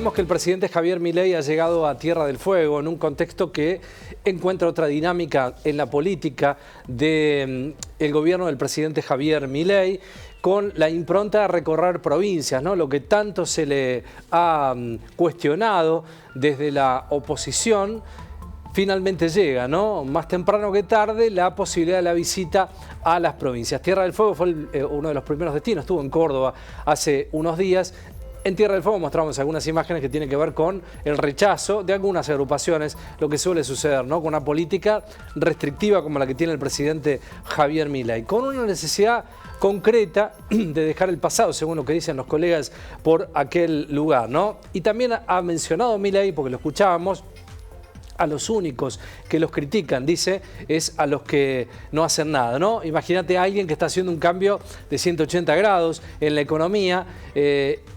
Decíamos que el presidente Javier Milei ha llegado a Tierra del Fuego en un contexto que encuentra otra dinámica en la política del gobierno del presidente Javier Milei, con la impronta a recorrer provincias, ¿no? Lo que tanto se le ha cuestionado desde la oposición, finalmente llega, ¿no? Más temprano que tarde, la posibilidad de la visita a las provincias. Tierra del Fuego fue uno de los primeros destinos, estuvo en Córdoba hace unos días. En Tierra del Fuego mostramos algunas imágenes que tienen que ver con el rechazo de algunas agrupaciones, lo que suele suceder, ¿no? Con una política restrictiva como la que tiene el presidente Javier Milei, con una necesidad concreta de dejar el pasado, según lo que dicen los colegas, por aquel lugar, ¿no? Y también ha mencionado Milei, porque lo escuchábamos, a los únicos que los critican, dice, es a los que no hacen nada, ¿no? Imagínate a alguien que está haciendo un cambio de 180 grados en la economía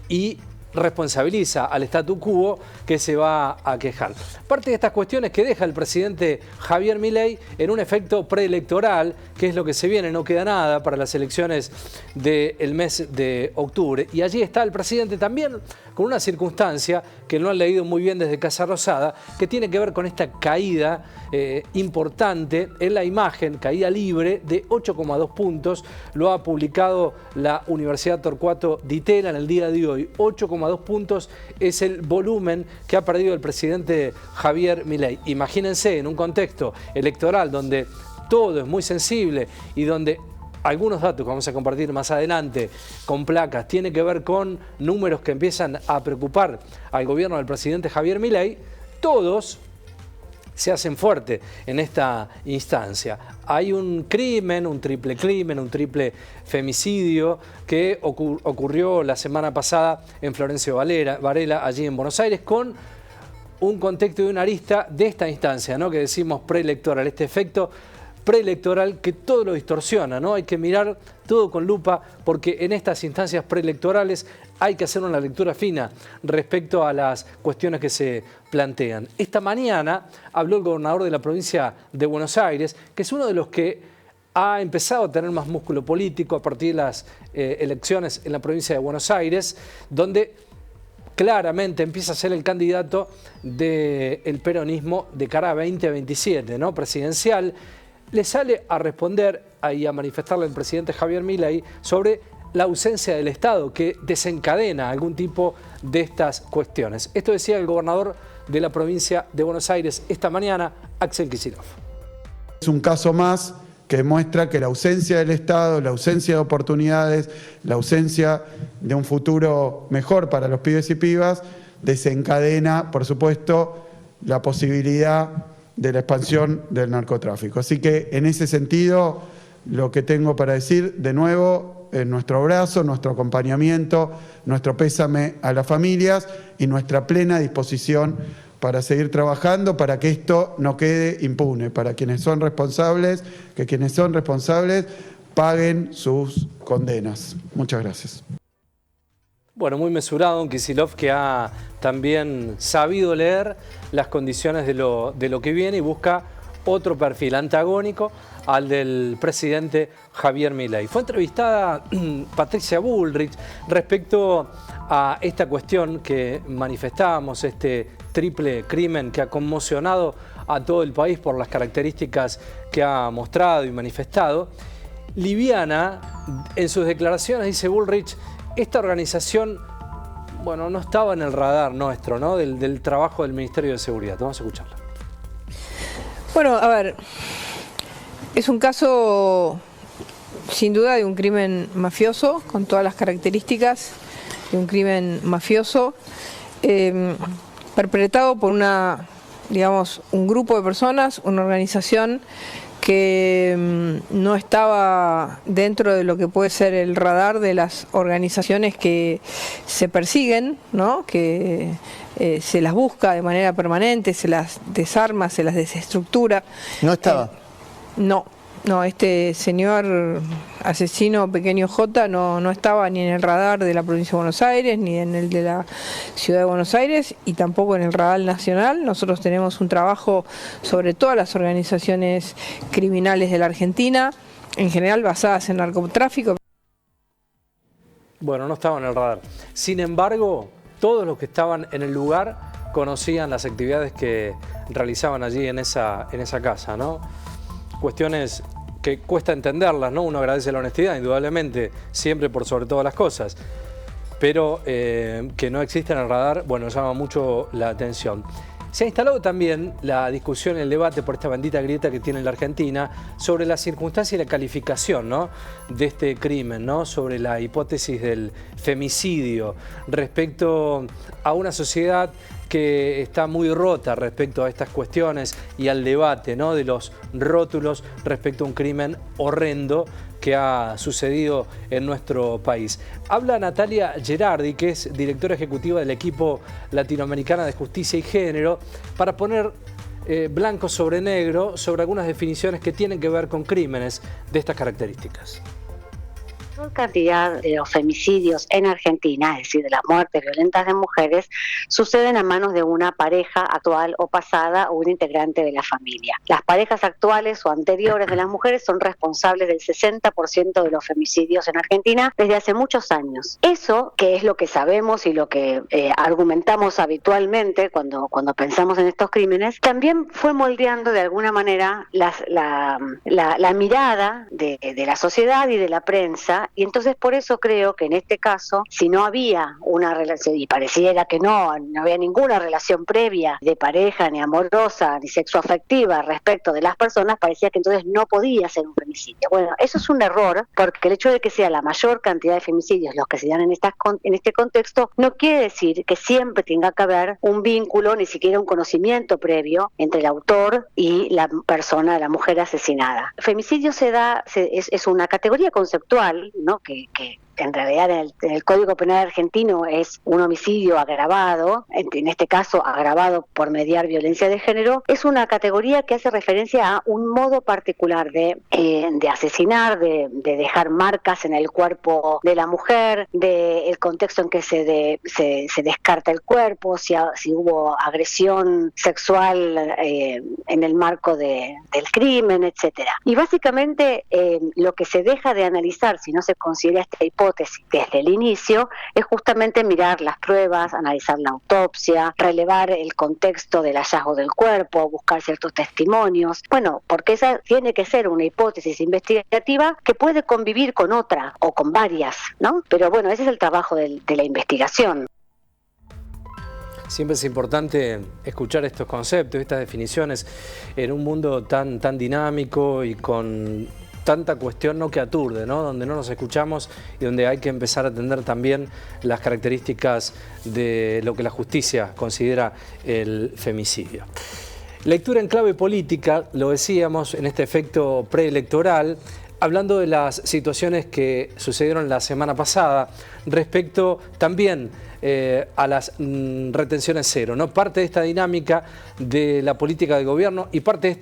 y responsabiliza al statu quo, que se va a quejar. Parte de estas cuestiones que deja el presidente Javier Milei en un efecto preelectoral, que es lo que se viene, no queda nada para las elecciones del mes de octubre. Y allí está el presidente también con una circunstancia que no han leído muy bien desde Casa Rosada, que tiene que ver con esta caída importante en la imagen, caída libre de 8,2 puntos. Lo ha publicado la Universidad Torcuato Di Tella en el día de hoy. 8,2 puntos es el volumen que ha perdido el presidente Javier Milei. Imagínense en un contexto electoral donde todo es muy sensible y donde algunos datos que vamos a compartir más adelante con placas tienen que ver con números que empiezan a preocupar al gobierno del presidente Javier Milei. Todos se hacen fuerte en esta instancia. Hay un crimen, un triple femicidio que ocurrió la semana pasada en Florencio Varela, allí en Buenos Aires, con un contexto y una arista de esta instancia, ¿no? Que decimos preelectoral, este efecto preelectoral que todo lo distorsiona, ¿no? Hay que mirar todo con lupa porque en estas instancias preelectorales hay que hacer una lectura fina respecto a las cuestiones que se plantean. Esta mañana habló el gobernador de la provincia de Buenos Aires, que es uno de los que ha empezado a tener más músculo político a partir de las elecciones en la provincia de Buenos Aires, donde claramente empieza a ser el candidato del peronismo de cara a 2027, ¿no? Presidencial. Le sale a responder y a manifestarle al presidente Javier Milei sobre la ausencia del Estado que desencadena algún tipo de estas cuestiones. Esto decía el gobernador de la provincia de Buenos Aires esta mañana, Axel Kicillof. Es un caso más que demuestra que la ausencia del Estado, la ausencia de oportunidades, la ausencia de un futuro mejor para los pibes y pibas desencadena, por supuesto, la posibilidad de la expansión del narcotráfico. Así que en ese sentido, lo que tengo para decir de nuevo es nuestro abrazo, nuestro acompañamiento, nuestro pésame a las familias y nuestra plena disposición para seguir trabajando para que esto no quede impune, para quienes son responsables, que quienes son responsables paguen sus condenas. Muchas gracias. Bueno, muy mesurado un Kicillof que ha también sabido leer las condiciones de lo que viene y busca otro perfil antagónico al del presidente Javier Milei. Fue entrevistada Patricia Bullrich respecto a esta cuestión que manifestábamos, este triple crimen que ha conmocionado a todo el país por las características que ha mostrado y manifestado. Liviana, en sus declaraciones, dice Bullrich, esta organización, bueno, no estaba en el radar nuestro, ¿no? Del trabajo del Ministerio de Seguridad. Vamos a escucharla. Bueno, a ver, es un caso sin duda de un crimen mafioso, con todas las características de un crimen mafioso, perpetrado por un grupo de personas, una organización que no estaba dentro de lo que puede ser el radar de las organizaciones que se persiguen, ¿no? Que se las busca de manera permanente, se las desarma, se las desestructura. ¿No estaba? No, este señor asesino Pequeño J no estaba ni en el radar de la provincia de Buenos Aires, ni en el de la ciudad de Buenos Aires, y tampoco en el radar nacional. Nosotros tenemos un trabajo sobre todas las organizaciones criminales de la Argentina, en general basadas en narcotráfico. Bueno, no estaba en el radar. Sin embargo, todos los que estaban en el lugar conocían las actividades que realizaban allí en esa casa, ¿no? Cuestiones que cuesta entenderlas, ¿no? Uno agradece la honestidad, indudablemente, siempre por sobre todas las cosas, pero que no exista en el radar, bueno, llama mucho la atención. Se ha instalado también la discusión, el debate por esta bendita grieta que tiene la Argentina sobre la circunstancia y la calificación, ¿no?, de este crimen, ¿no?, sobre la hipótesis del femicidio respecto a una sociedad que está muy rota respecto a estas cuestiones y al debate, ¿no?, de los rótulos respecto a un crimen horrendo que ha sucedido en nuestro país. Habla Natalia Gerardi, que es directora ejecutiva del equipo latinoamericana de justicia y género, para poner blanco sobre negro sobre algunas definiciones que tienen que ver con crímenes de estas características. La mayor cantidad de los femicidios en Argentina, es decir, de las muertes violentas de mujeres, suceden a manos de una pareja actual o pasada o un integrante de la familia. Las parejas actuales o anteriores de las mujeres son responsables del 60% de los femicidios en Argentina desde hace muchos años. Eso, que es lo que sabemos y lo que argumentamos habitualmente cuando pensamos en estos crímenes, también fue moldeando de alguna manera la mirada de la sociedad y de la prensa. Y entonces por eso creo que en este caso, si no había una relación, y pareciera que no había ninguna relación previa de pareja, ni amorosa, ni sexoafectiva respecto de las personas, parecía que entonces no podía ser un femicidio. Bueno, eso es un error, porque el hecho de que sea la mayor cantidad de femicidios los que se dan en este contexto, no quiere decir que siempre tenga que haber un vínculo, ni siquiera un conocimiento previo entre el autor y la persona, la mujer asesinada. Femicidio es una categoría conceptual, ¿no?, que en realidad en el Código Penal argentino es un homicidio agravado, en este caso agravado por mediar violencia de género. Es una categoría que hace referencia a un modo particular de asesinar, de dejar marcas en el cuerpo de la mujer, del contexto en que se descarta el cuerpo, si hubo agresión sexual en el marco del crimen, etcétera. Y básicamente lo que se deja de analizar, si no se considera esta hipótesis desde el inicio, es justamente mirar las pruebas, analizar la autopsia, relevar el contexto del hallazgo del cuerpo, buscar ciertos testimonios. Bueno, porque esa tiene que ser una hipótesis investigativa que puede convivir con otra o con varias, ¿no? Pero bueno, ese es el trabajo de la investigación. Siempre es importante escuchar estos conceptos, estas definiciones, en un mundo tan dinámico y con tanta cuestión, ¿no?, que aturde, ¿no?, donde no nos escuchamos y donde hay que empezar a atender también las características de lo que la justicia considera el femicidio. Lectura en clave política, lo decíamos, en este efecto preelectoral, hablando de las situaciones que sucedieron la semana pasada respecto también a las retenciones cero, ¿no? Parte de esta dinámica de la política del gobierno y parte de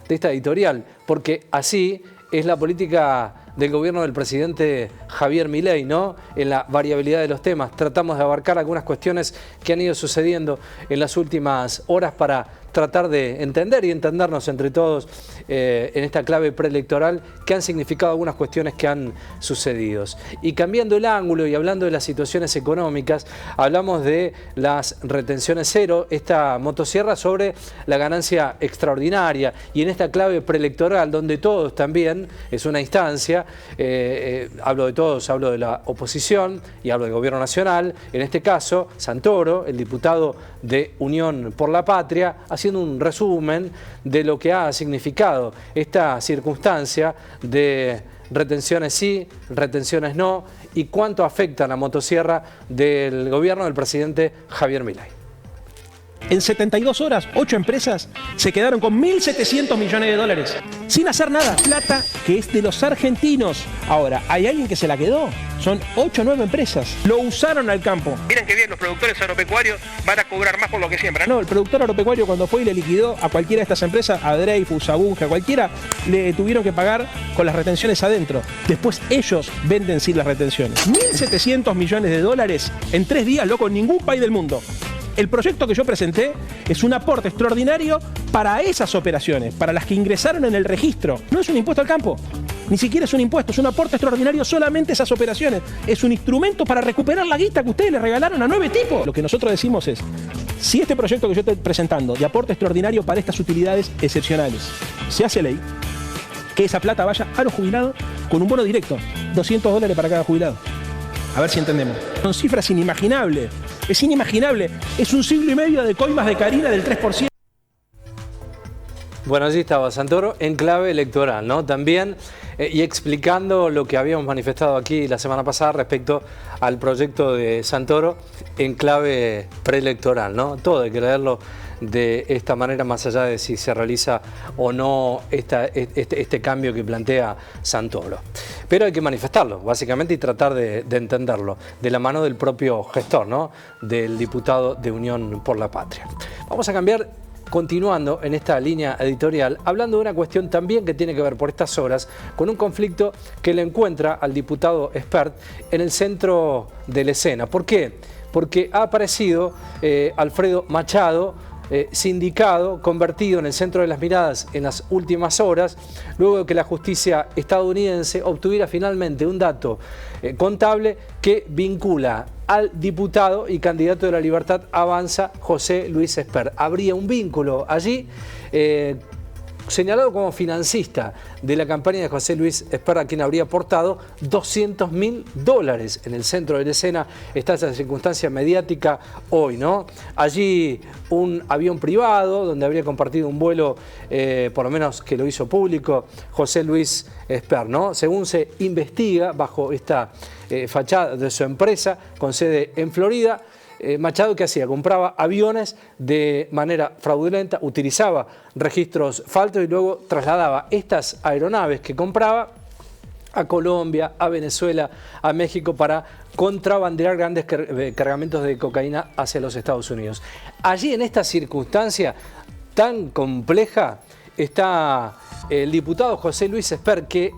esta editorial, porque así es la política del gobierno del presidente Javier Milei, ¿no? En la variabilidad de los temas. Tratamos de abarcar algunas cuestiones que han ido sucediendo en las últimas horas para tratar de entender y entendernos entre todos en esta clave preelectoral que han significado algunas cuestiones que han sucedido. Y cambiando el ángulo y hablando de las situaciones económicas, hablamos de las retenciones cero, esta motosierra sobre la ganancia extraordinaria, y en esta clave preelectoral donde todos también, es una instancia, hablo de todos, hablo de la oposición y hablo del gobierno nacional, en este caso Santoro, el diputado de Unión por la Patria, haciendo un resumen de lo que ha significado esta circunstancia de retenciones sí, retenciones no, y cuánto afecta la motosierra del gobierno del presidente Javier Milei. En 72 horas, 8 empresas se quedaron con 1.700 millones de dólares, sin hacer nada. Plata que es de los argentinos. Ahora, ¿hay alguien que se la quedó? Son 8 o 9 empresas. Lo usaron al campo. Miren que bien, los productores agropecuarios van a cobrar más por lo que siembran. No, el productor agropecuario cuando fue y le liquidó a cualquiera de estas empresas, a Dreyfus, a Bunge, a cualquiera, le tuvieron que pagar con las retenciones adentro. Después ellos venden sin las retenciones. 1.700 millones de dólares en 3 días, loco, en ningún país del mundo. El proyecto que yo presenté es un aporte extraordinario para esas operaciones, para las que ingresaron en el registro. No es un impuesto al campo. Ni siquiera es un impuesto, es un aporte extraordinario solamente esas operaciones. Es un instrumento para recuperar la guita que ustedes le regalaron a 9 tipos. Lo que nosotros decimos es, si este proyecto que yo estoy presentando de aporte extraordinario para estas utilidades excepcionales se hace ley, que esa plata vaya a los jubilados con un bono directo, $200 para cada jubilado. A ver si entendemos. Son cifras inimaginables. Es inimaginable. Es un siglo y medio de coimas de Karina del 3%. Bueno, allí estaba Santoro en clave electoral, ¿no? También y explicando lo que habíamos manifestado aquí la semana pasada respecto al proyecto de Santoro en clave preelectoral, ¿no? Todo hay que leerlo de esta manera, más allá de si se realiza o no este cambio que plantea Santoro. Pero hay que manifestarlo, básicamente, y tratar de entenderlo de la mano del propio gestor, ¿no? Del diputado de Unión por la Patria. Vamos a cambiar, continuando en esta línea editorial, hablando de una cuestión también que tiene que ver por estas horas con un conflicto que le encuentra al diputado Espert en el centro de la escena. ¿Por qué? Porque ha aparecido Alfredo Machado, sindicado, convertido en el centro de las miradas en las últimas horas, luego de que la justicia estadounidense obtuviera finalmente un dato contable que vincula al diputado y candidato de la Libertad Avanza, José Luis Espert. Habría un vínculo allí, señalado como financista de la campaña de José Luis Espert, a quien habría aportado $200.000. En el centro de la escena está esa circunstancia mediática hoy, ¿no? Allí un avión privado donde habría compartido un vuelo, por lo menos que lo hizo público, José Luis Espert, ¿no? Según se investiga bajo esta fachada de su empresa con sede en Florida, Machado, ¿qué hacía? Compraba aviones de manera fraudulenta, utilizaba registros falsos y luego trasladaba estas aeronaves que compraba a Colombia, a Venezuela, a México para contrabandear grandes cargamentos de cocaína hacia los Estados Unidos. Allí, en esta circunstancia tan compleja, está el diputado José Luis Espert, que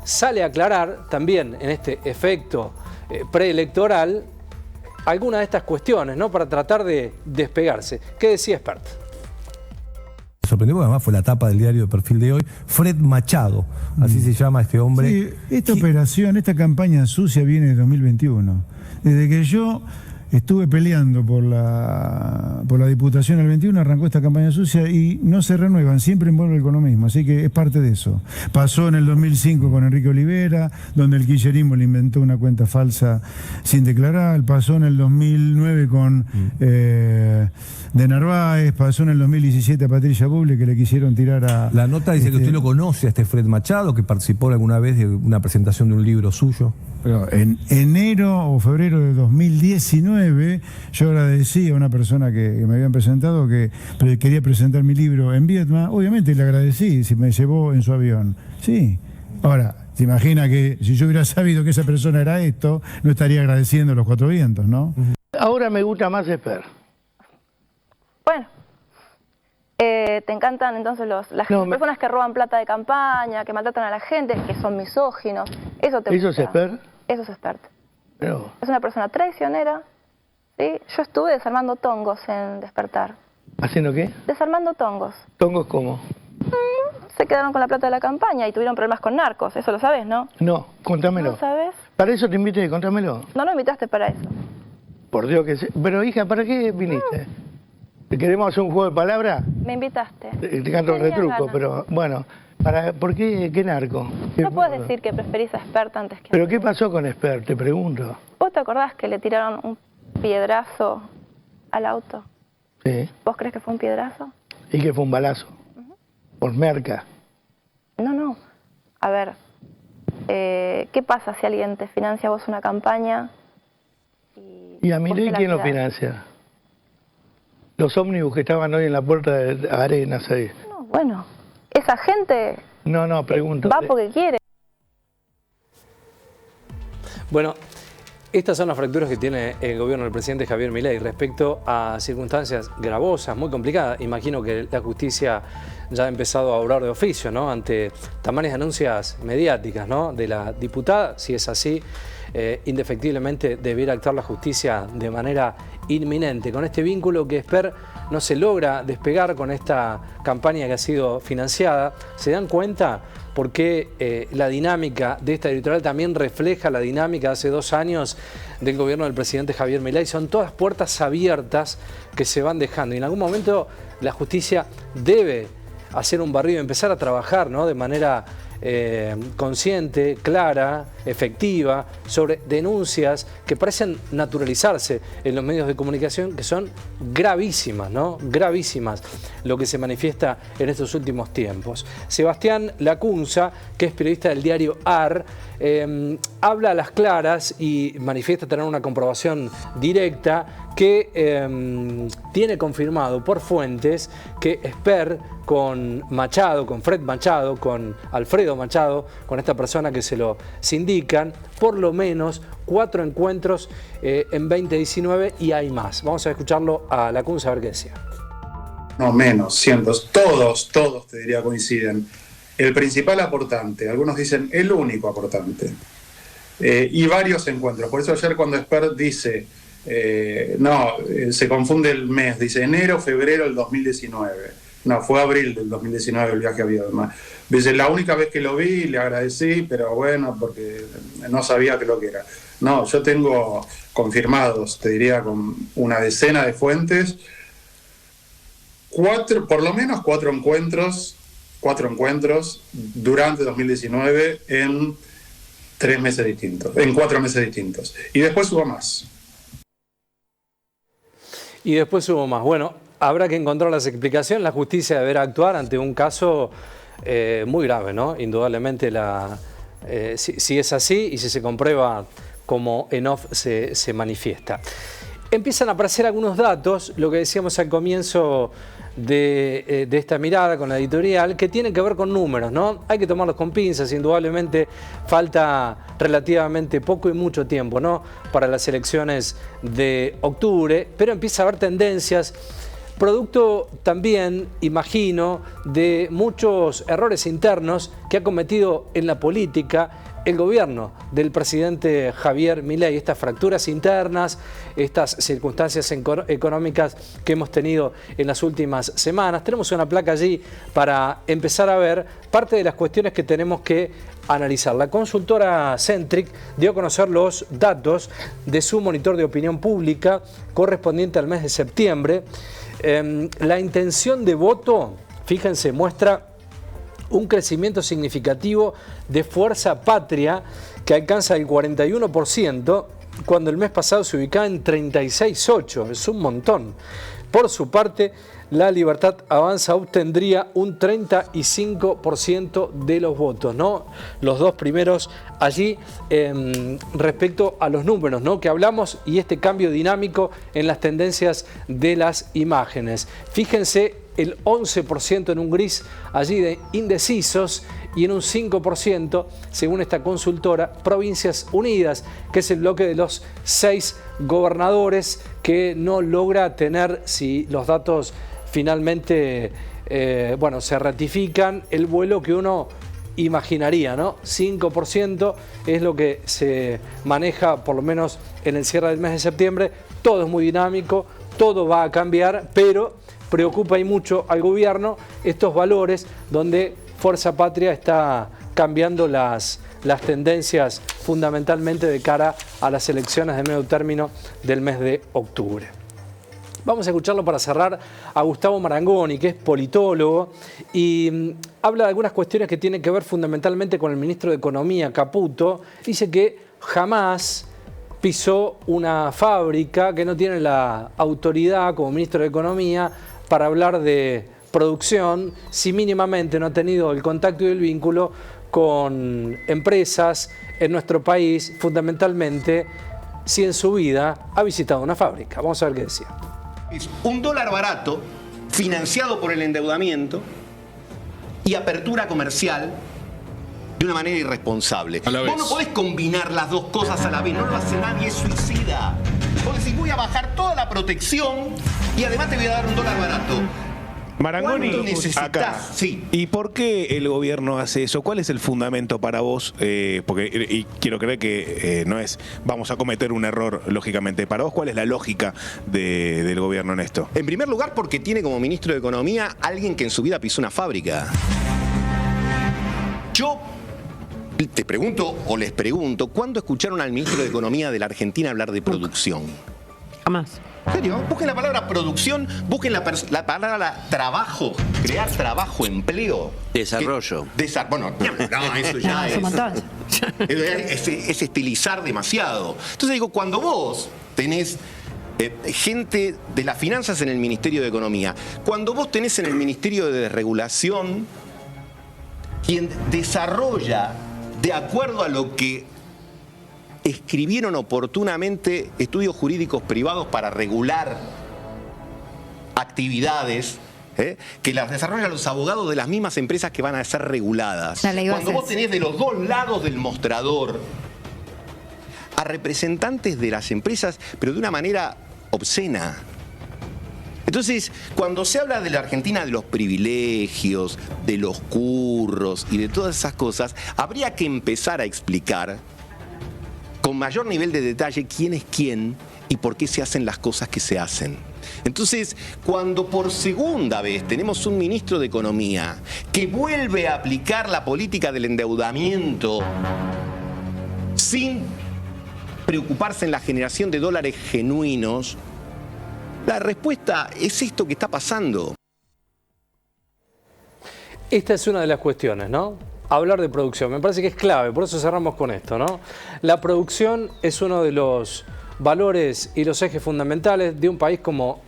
sale a aclarar también en este efecto preelectoral algunas de estas cuestiones, ¿no? Para tratar de despegarse. ¿Qué decía Espert? Sorprendió, porque además fue la tapa del diario de Perfil de hoy. Fred Machado, así se llama este hombre. Sí, esta operación, esta campaña sucia viene de 2021. Desde que yo estuve peleando por la Diputación del 21, arrancó esta campaña sucia y no se renuevan, siempre envuelve el economismo, así que es parte de eso. Pasó en el 2005 con Enrique Olivera, donde el kirchnerismo le inventó una cuenta falsa sin declarar, pasó en el 2009 con de Narváez, pasó en el 2017 a Patricia Buble, que le quisieron tirar a... La nota dice que usted lo conoce a este Fred Machado, que participó alguna vez de una presentación de un libro suyo. Pero en enero o febrero de 2019 yo agradecí a una persona que me habían presentado que quería presentar mi libro en Vietnam. Obviamente le agradecí si me llevó en su avión. Sí. Ahora, se imagina que si yo hubiera sabido que esa persona era esto, no estaría agradeciendo los cuatro vientos, ¿no? Ahora me gusta más Espert. Bueno. ¿Te encantan entonces las personas que roban plata de campaña, que maltratan a la gente, que son misóginos? Eso te gusta. ¿Eso es Espert? Eso es Espert. Pero... Es una persona traicionera. ¿Sí? Yo estuve desarmando tongos en Despertar. ¿Haciendo qué? Desarmando tongos. ¿Tongos cómo? Se quedaron con la plata de la campaña y tuvieron problemas con narcos. Eso lo sabes, ¿no? No, contámelo. ¿No sabes? ¿Para eso te invité? Contámelo. No lo invitaste para eso. Por Dios que sé. Pero hija, ¿para qué viniste? ¿Queremos hacer un juego de palabras? Me invitaste. Te canto el retruco, pero bueno, ¿por qué? ¿Qué narco? No puedes decir que preferís a Espert antes que... ¿Pero qué pasó con Espert? Te pregunto. ¿Vos te acordás que le tiraron un piedrazo al auto? Sí. ¿Vos crees que fue un piedrazo? ¿Y que fue un balazo? ¿Por merca? No. A ver, ¿qué pasa si alguien te financia a vos una campaña? ¿Y a Milei quién lo financia? Los ómnibus que estaban hoy en la puerta de Arenas ahí. No, bueno, esa gente... No, pregunto. Va porque quiere. Bueno, estas son las fracturas que tiene el gobierno del presidente Javier Milei respecto a circunstancias gravosas, muy complicadas. Imagino que la justicia ya ha empezado a obrar de oficio, ¿no? Ante tamañas denuncias mediáticas, ¿no? De la diputada. Si es así, indefectiblemente debiera actuar la justicia de manera inminente. Con este vínculo que Espert no se logra despegar con esta campaña que ha sido financiada, ¿se dan cuenta porque la dinámica de esta editorial también refleja la dinámica de hace 2 años del gobierno del presidente Javier Milei. Son todas puertas abiertas que se van dejando y en algún momento la justicia debe hacer un barrido, empezar a trabajar, ¿no?, de manera consciente, clara, efectiva, sobre denuncias que parecen naturalizarse en los medios de comunicación, que son gravísimas, ¿no? Gravísimas lo que se manifiesta en estos últimos tiempos. Sebastián Lacunza, que es periodista del diario AR, habla a las claras y manifiesta tener una comprobación directa que tiene confirmado por fuentes que Esper con Machado, con Fred Machado, con Alfredo Machado, con esta persona que se lo sindican, por lo menos 4 encuentros en 2019 y hay más. Vamos a escucharlo a Lacunza a ver qué decía. No, menos, cientos, todos te diría coinciden. El principal aportante, algunos dicen el único aportante, y varios encuentros. Por eso ayer cuando Esper dice, se confunde el mes, dice enero, febrero del 2019. No, fue abril del 2019 el viaje había además. Dice, la única vez que lo vi, le agradecí, pero bueno, porque no sabía qué lo que era. No, yo tengo confirmados, te diría, con una decena de fuentes, por lo menos 4 encuentros durante 2019 en 4 meses distintos. Y después hubo más. Bueno, habrá que encontrar las explicaciones. La justicia deberá actuar ante un caso muy grave, ¿no? Indudablemente, si es así y si se comprueba como en off se manifiesta. Empiezan a aparecer algunos datos, lo que decíamos al comienzo de esta mirada con la editorial, que tienen que ver con números, ¿no? Hay que tomarlos con pinzas, indudablemente falta relativamente poco y mucho tiempo, ¿no?, para las elecciones de octubre, pero empieza a haber tendencias, producto también, imagino, de muchos errores internos que ha cometido en la política el gobierno del presidente Javier Milei, estas fracturas internas, estas circunstancias económicas que hemos tenido en las últimas semanas. Tenemos una placa allí para empezar a ver parte de las cuestiones que tenemos que analizar. La consultora Centric dio a conocer los datos de su monitor de opinión pública correspondiente al mes de septiembre. La intención de voto, fíjense, muestra un crecimiento significativo de Fuerza Patria que alcanza el 41%, cuando el mes pasado se ubicaba en 36,8%, es un montón. Por su parte, La Libertad Avanza obtendría un 35% de los votos, ¿no? Los dos primeros allí respecto a los números, ¿no?, que hablamos, y este cambio dinámico en las tendencias de las imágenes. Fíjense, el 11% en un gris allí de indecisos y en un 5%, según esta consultora, Provincias Unidas, que es el bloque de los 6 gobernadores que no logra tener, si los datos finalmente se ratifican, el vuelo que uno imaginaría, ¿no? 5% es lo que se maneja, por lo menos en el cierre del mes de septiembre. Todo es muy dinámico, todo va a cambiar, pero preocupa y mucho al gobierno estos valores donde Fuerza Patria está cambiando las tendencias fundamentalmente de cara a las elecciones de medio término del mes de octubre. Vamos a escucharlo para cerrar a Gustavo Marangoni, que es politólogo y habla de algunas cuestiones que tienen que ver fundamentalmente con el ministro de Economía, Caputo. Dice que jamás pisó una fábrica, que no tiene la autoridad como ministro de Economía para hablar de producción, si mínimamente no ha tenido el contacto y el vínculo con empresas en nuestro país, fundamentalmente si en su vida ha visitado una fábrica. Vamos a ver qué decía. Es un dólar barato, financiado por el endeudamiento y apertura comercial de una manera irresponsable. Vos no podés combinar las dos cosas a la vez, no lo hace nadie, es suicida. Vos decís, voy a bajar toda la protección y además te voy a dar un dólar barato. Marangoni, acá. Sí. ¿Y por qué el gobierno hace eso? ¿Cuál es el fundamento para vos? Y quiero creer que no es vamos a cometer un error, lógicamente. Para vos, ¿cuál es la lógica del gobierno en esto? En primer lugar, porque tiene como ministro de Economía alguien que en su vida pisó una fábrica. Yo te pregunto o les pregunto, ¿cuándo escucharon al ministro de Economía de la Argentina hablar de producción? Jamás. ¿En serio? Busquen la palabra producción, busquen la palabra trabajo, crear trabajo, empleo. Desarrollo. Bueno, no, eso ya es estilizar demasiado. Entonces digo, cuando vos tenés gente de las finanzas en el Ministerio de Economía, cuando vos tenés en el Ministerio de Desregulación quien desarrolla de acuerdo a lo que escribieron oportunamente estudios jurídicos privados para regular actividades que las desarrollan los abogados de las mismas empresas que van a ser reguladas. Cuando vos tenés de los dos lados del mostrador a representantes de las empresas, pero de una manera obscena. Entonces, cuando se habla de la Argentina, de los privilegios, de los curros y de todas esas cosas, habría que empezar a explicar con mayor nivel de detalle quién es quién y por qué se hacen las cosas que se hacen. Entonces, cuando por segunda vez tenemos un ministro de Economía que vuelve a aplicar la política del endeudamiento sin preocuparse en la generación de dólares genuinos, la respuesta es esto que está pasando. Esta es una de las cuestiones, ¿no? Hablar de producción, me parece que es clave, por eso cerramos con esto, ¿no? La producción es uno de los valores y los ejes fundamentales de un país como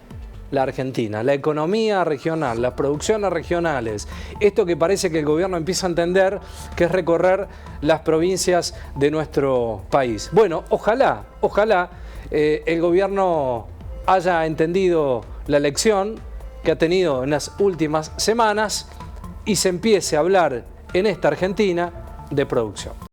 la Argentina. La economía regional, las producciones regionales, esto que parece que el gobierno empieza a entender, que es recorrer las provincias de nuestro país. Bueno, ojalá el gobierno haya entendido la lección que ha tenido en las últimas semanas y se empiece a hablar en esta Argentina de producción.